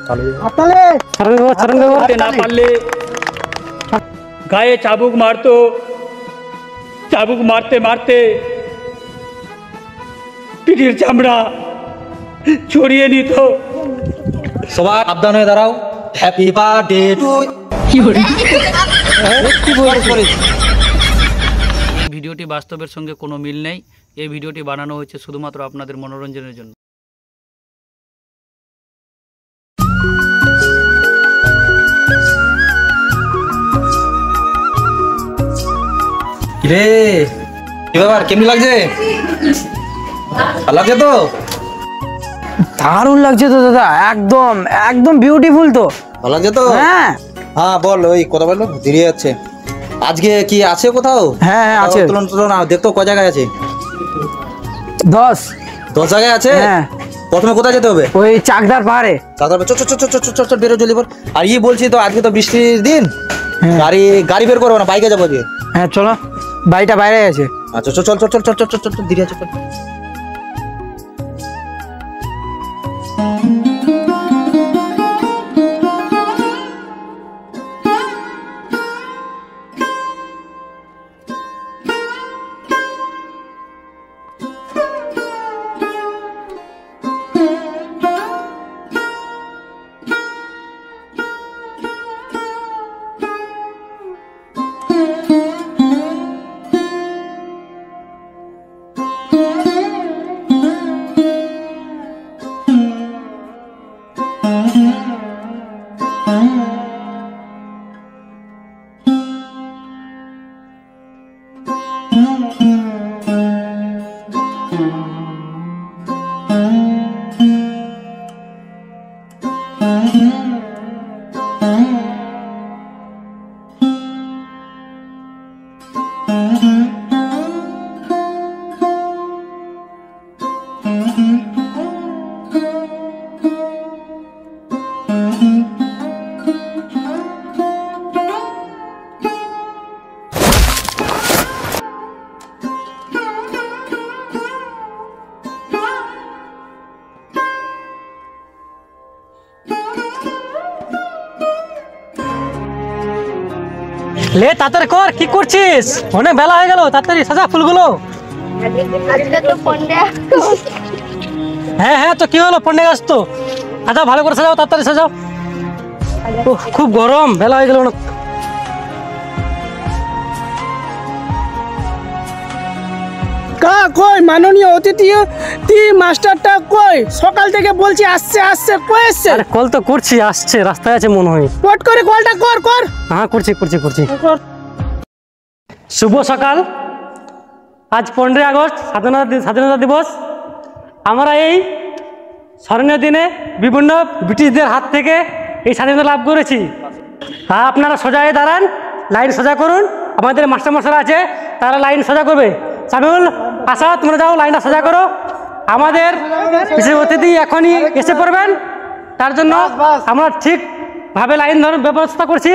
না পারলে গায়ে চাবুক মারতো, চাবুক মারতে মারতে পিঠের চামড়া ছড়িয়ে নিত। সবাই সাবধান হয়ে দাঁড়াও। Happy birthday two. ভিডিওটি বাস্তবের সঙ্গে কোনো মিল নেই। এই ভিডিওটি বানানো হয়েছে শুধুমাত্র আপনাদের মনোরঞ্জনের জন্য। রে কি ব্যাপার, কেমন লাগছে? ভালো লাগছে তো? দারুণ লাগছে তো দাদা, একদম একদম বিউটিফুল। তো ভালো লাগছে তো? হ্যাঁ হ্যাঁ বল, ওই কথা বললো দেরি যাচ্ছে। আজকে কি আছে কোথাও? হ্যাঁ হ্যাঁ আছে। তুলন তুলন দেখতো ক জায়গায় আছে? 10 জায়গায় আছে। হ্যাঁ। প্রথমে কোথায় যেতে হবে? ওই চাকদার পাহাড়ে। চাকদার চল চল চল চল চল বেরো জলদি বল। আর বলছি তো আজকে তো বৃষ্টির দিন, গাড়ি বের করবো না, বাইকে যাবো আজকে। হ্যাঁ চলো, বাড়িটা বাইরে আছে। আচ্ছা চল চল চল চল চল চল চল দেরি আছে। লে তাড়াতাড়ি কর, কি করছিস? অনেক বেলা হয়ে গেল, তাড়াতাড়ি সাজা ফুলগুলো। হ্যাঁ হ্যাঁ তো কি হলো, পন্ডে গাছ তো সাজাও, ভালো করে সাজাও, তাড়াতাড়ি সাজাও। খুব গরম, বেলা হয়ে গেল অনেক। কই মাননীয় অতিথি মাস্টারটা কই? সকাল থেকে বলছি আসছে আসছে, কই আসছে? আরে কল তো করছি, আসছে, রাস্তায় আছে মনে হয়। কট করে কলটা কর কর। হ্যাঁ করছি করছি করছি। শুভ সকাল। আজ 15 আগস্ট স্বাধীনতা দিবস। আমরা এই স্মরণীয় দিনে বিভিন্ন ব্রিটিশদের হাত থেকে এই স্বাধীনতা লাভ করেছি। আপনারা সোজা হয়ে দাঁড়ান, লাইন সোজা করুন। আমাদের মাস্টারমশাইরা আছে, তারা লাইন সোজা করবে। সামিউল, আশা তোমরা যাও, লাইনটা সোজা করো। আমাদের বিশেষ অতিথি এখনই এসে পড়বেন, তার জন্য আমরা ঠিকভাবে লাইন ধরার ব্যবস্থা করছি।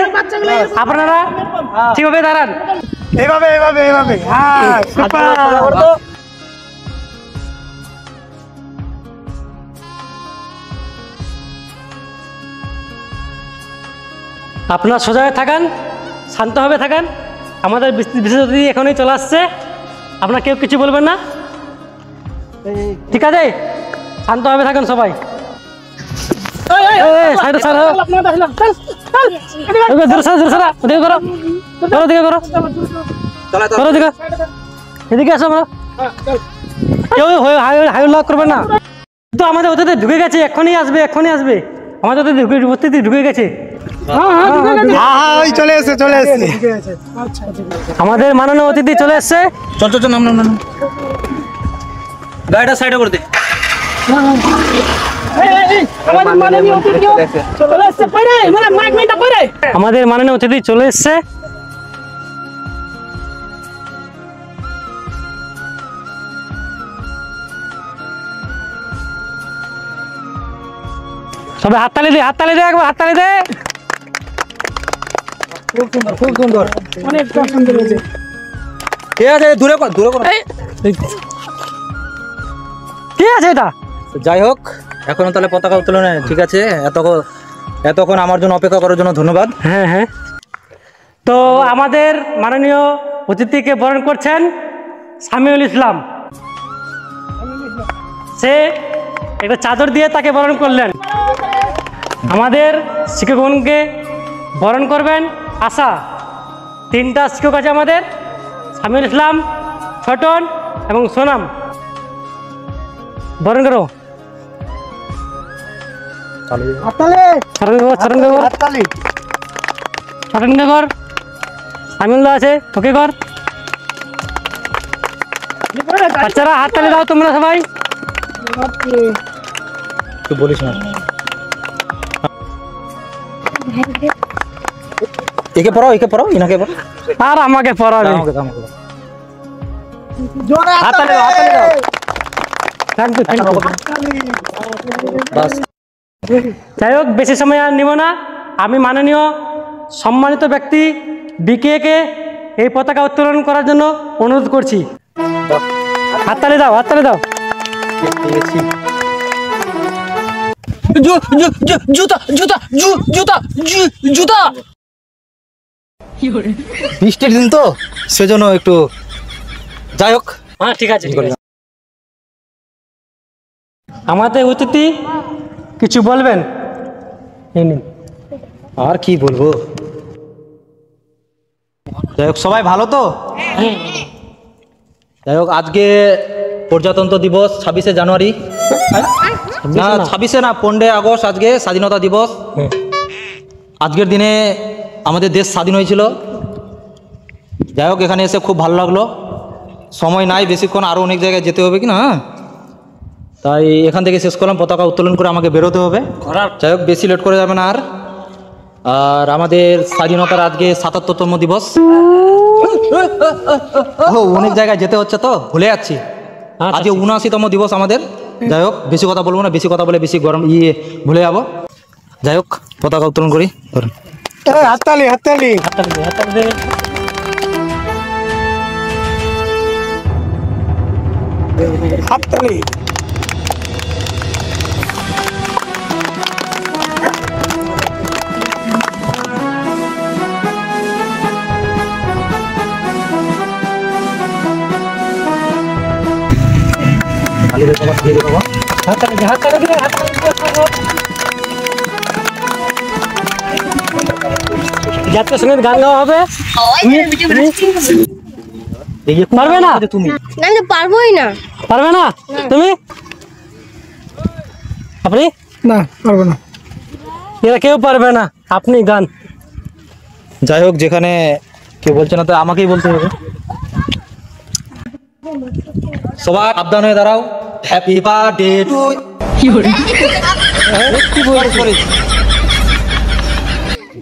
আপনারা ঠিকভাবে দাঁড়ান, এইভাবে এইভাবে এইভাবে। হ্যাঁ সুপার। আপনারা সোজা হয়ে থাকান, শান্তভাবে থাকান। আমাদের বিশেষ অতিথি এখনই চলে আসছে, আপনারা কেউ কিছু বলবেন না, ঠিক আছে? শান্তভাবে থাকেন সবাই। এদিকে আসো, কেউ হাই করবেন না। তো আমাদের অতিথি ঢুকে গেছে, এক্ষুনি আসবে, এক্ষুনি আসবে। আমাদের অতিথি ঢুকে গেছে। চলে এসে চলে এসে আমাদের মাননীয় অতিথি চলে এসছে। চল চল চল, নাম নাম নাম, গাড়িটা সাইডে করে দে। আমাদের মাননীয় অতিথি চলে এসছে। সবাই হাততালি দে, হাততালি দে, একবার হাততালি দে। খুব সুন্দর, খুব সুন্দর, অনেক সুন্দর হয়েছে। ঠিক আছে, দূরে কর, দূরে কর। কি আছে এটা? যাই হোক, এখনো তাহলে পতাকা উত্তোলন, ঠিক আছে, এত এতক্ষণ আমার জন্য অপেক্ষা করার জন্য ধন্যবাদ। হ্যাঁ হ্যাঁ। তো আমাদের মাননীয় অতিথিকে বরণ করছেন সামিউল ইসলাম। সে একটা চাদর দিয়ে তাকে বরণ করলেন। আমাদের শিক্ষকগণকে বরণ করবেন আশা। 3টা শিক্ষক আছে আমাদের, সামিউল ইসলাম, ছোটন এবং সোনাম। বরণ করো। সামিউল্লাহ আছে, ওকে কর। বাচ্চারা হাততালি দাও তোমরা সবাই। তুই বলিস না, একে পড়াও ইনাকে পড়াও আর আমাকে পড়াবে। হাততালি দাও, হাততালি দাও। বাস। যাই হোক, বেশি সময় আর নিব না। আমি মাননীয় সম্মানিত ব্যক্তি বিকে এই পতাকা উত্তোলন করার জন্য অনুরোধ করছি। হাততালি দাও, হাততালি দাও। জুতা জুতা জুতা জুতা। বৃষ্টির দিন তো সেজন্য একটু, যাই হোক। হ্যাঁ ঠিক আছে, ঠিক আছে। আমাদের অতিথি কিছু বলবেন? এই নিন। আর কি বলবো, যাই হোক সবাই ভালো তো? যাই হোক, আজকে প্রজাতন্ত্র দিবস 26শে জানুয়ারি, না 26শে না 15 আগস্ট, আজকে স্বাধীনতা দিবস। আজকের দিনে আমাদের দেশ স্বাধীন হয়েছিল। যাই হোক, এখানে এসে খুব ভালো লাগলো। সময় নাই বেশিক্ষণ, আরও অনেক জায়গায় যেতে হবে কি না, তাই এখান থেকে শেষ করলাম। পতাকা উত্তোলন করে আমাকে বেরোতে হবে। যাই হোক, বেশি লেট করে যাবে না। আর আমাদের স্বাধীনতার আজকে 77তম দিবস। অনেক জায়গায় যেতে হচ্ছে তো ভুলে যাচ্ছি। আজকে 79তম দিবস আমাদের। যাই হোক, বেশি কথা বলবো না, বেশি কথা বলে বেশি গরম ভুলে যাবো। যাই হোক, পতাকা উত্তোলন করি। ধরুন হাততালি হাততালি হাততালি। হাততালি। জাতীয় সঙ্গীত গান গাওয়া হবে। পারবে না তুমি? আমি পারবোই না। পারবে না তুমি? আপনি? না পারবো না। এরা কেউ পারবে না, আপনি গান। যাই হোক, যেখানে কেউ বলছে না তো আমাকেই বলতে হবে। সবাই সাবধান হয়ে দাঁড়াও। হ্যাপি বার্থডে টু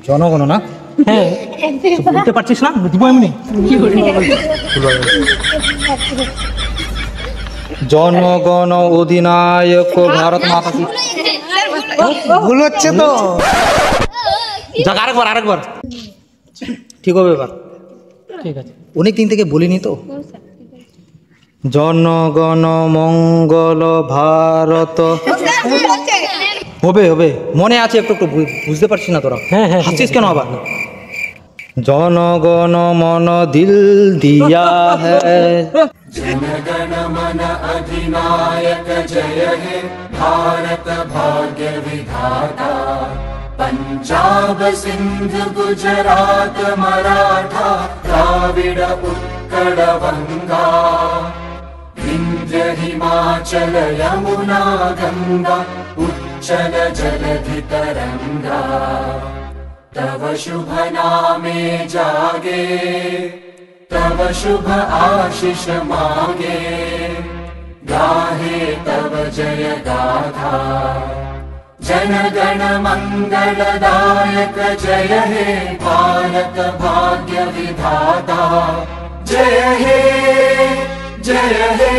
জনগণনা। হ্যাঁ, বলতে পারছিস না? বুঝবো এমনি। জনগণ অধিনায়ক ভারত মাতা কি। ভুল হচ্ছে তো। যাক, আরেকবার ঠিক হবে এবার। ঠিক আছে। অনেক দিন থেকে বলিনি তো। জনগণ মঙ্গল ভারত। হবে মনে আছে, একটু বুঝতে পারছি না তোরা। হ্যাঁ, হ্যাঁ, হাসছিস কেন আবার? জনগণ মন দিল দিয়া হ্যায়। जनगण मन अधिनायक जय हे भारत भाग्य विधाता पंजाब सिंध गुजरात मराठा द्राविड उत्कल गंगा विंध्य हिमाचल यमुना गंगा उच्चल जलधि तरंगा तव शुभ नामे जागे तव शुभ आशीष मांगे गाहे तव जय गाथा जन गण मंगलदायक जय हे भारत भाग्य विधाता जय हे जय हे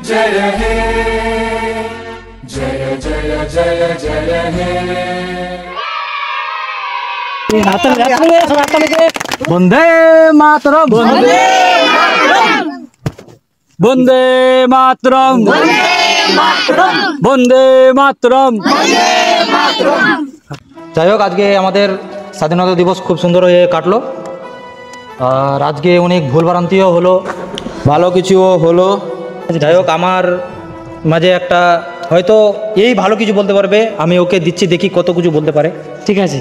जय हे जय जय जय जय हे বন্দে মাতরম, বন্দে মাতরম, বন্দে মাতরম। যাই হোক, আজকে আমাদের স্বাধীনতা দিবস খুব সুন্দর হয়ে কাটলো। আর আজকে অনেক ভুলভ্রান্তিও হলো, ভালো কিছুও হলো। যাই হোক, আমার মাঝে একটা হয়তো এই ভালো কিছু বলতে পারবে, আমি ওকে দিচ্ছি, দেখি কত কিছু বলতে পারে। ঠিক আছে।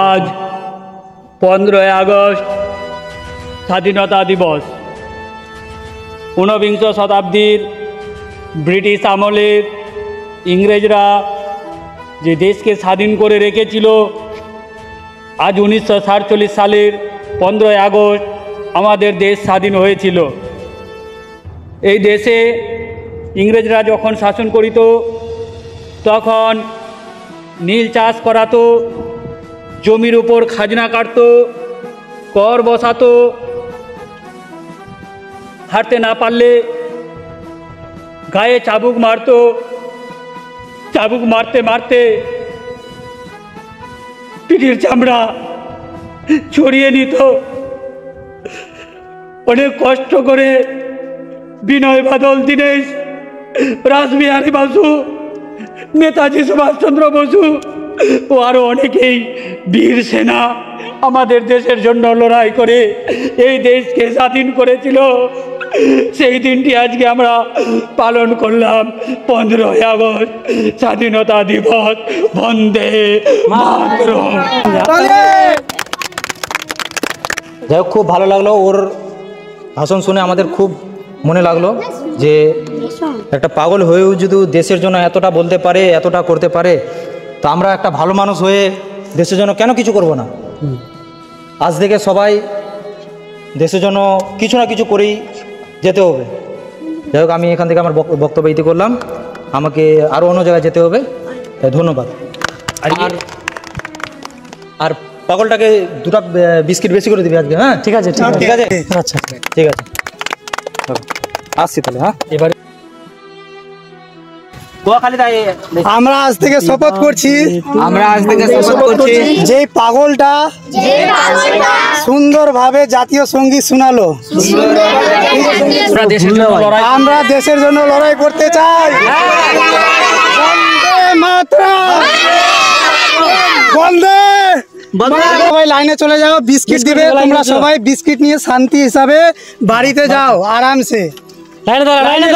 আজ 15 আগস্ট স্বাধীনতা দিবস। 19বিংশ শতাব্দীর ব্রিটিশ আমলের ইংরেজরা যে দেশকে স্বাধীন করে রেখেছিল, আজ 1947 সালের 15 আগস্ট আমাদের দেশ স্বাধীন হয়েছিল। এই দেশে ইংরেজরা যখন শাসন করিত তখন নীল চাষ করাতো, জমির উপর খাজনা কাটতো, কর বসাতো, হাঁটতে না পারলে গায়ে চাবুক মারতো, চাবুক মারতে মারতে পিঠের চামড়া ছড়িয়ে নিত। অনেক কষ্ট করে বিনয় বাদল দীনেশ, রাসবিহারী বসু, নেতাজি সুভাষচন্দ্র বসু ও আরও অনেকেই বীর সেনা আমাদের দেশের জন্য লড়াই করে এই দেশকে স্বাধীন করেছিল। সেই দিনটি আজকে আমরা পালন করলাম 15 আগস্ট স্বাধীনতা দিবস। বন্দে মাতরম। যাই হোক, খুব ভালো লাগলো ওর ভাষণ শুনে, আমাদের খুব মনে লাগলো যে একটা পাগল হয়েও যদি দেশের জন্য এতটা বলতে পারে, এতটা করতে পারে, তো আমরা একটা ভালো মানুষ হয়ে দেশের জন্য কেন কিছু করব না? আজ থেকে সবাই দেশের জন্য কিছু না কিছু করেই যেতে হবে। যাই হোক, আমি এখান থেকে আমার বক্তব্য ইতি করলাম, আমাকে আরও অন্য জায়গায় যেতে হবে। ধন্যবাদ। আর পাগলটাকে 2টা বিস্কিট বেশি করে দিবি আজকে। হ্যাঁ, ঠিক আছে, ঠিক আছে, ঠিক আছে, আচ্ছা ঠিক আছে, আসছি তাহলে। হ্যাঁ, এবারে আমরা আজ থেকে শপথ করছি, যে পাগলটা সুন্দরভাবে জাতীয় সঙ্গীত শোনালো, আমরা দেশের জন্য লড়াই করতে চাই। বন্দে মাতরম, বন্দে। সবাই লাইনে চলে যাও, বিস্কিট দিবে, তোমরা সবাই বিস্কিট নিয়ে শান্তি হিসাবে বাড়িতে যাও আরামসে। লাইনে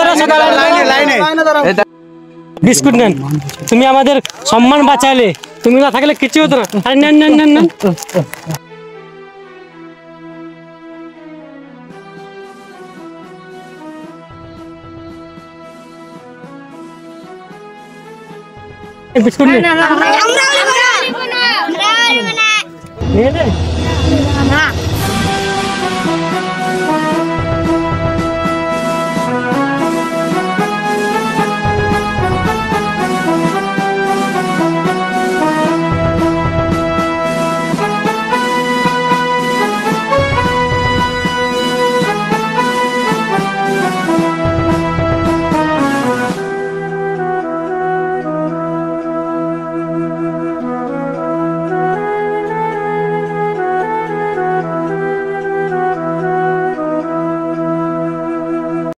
বিস্কুট নেন। তুমি আমাদের সম্মান বাঁচালে, তুমি না থাকলে কিছু হতো না। আরে নেন নেন নেন নেন। বিস্কুট নেন।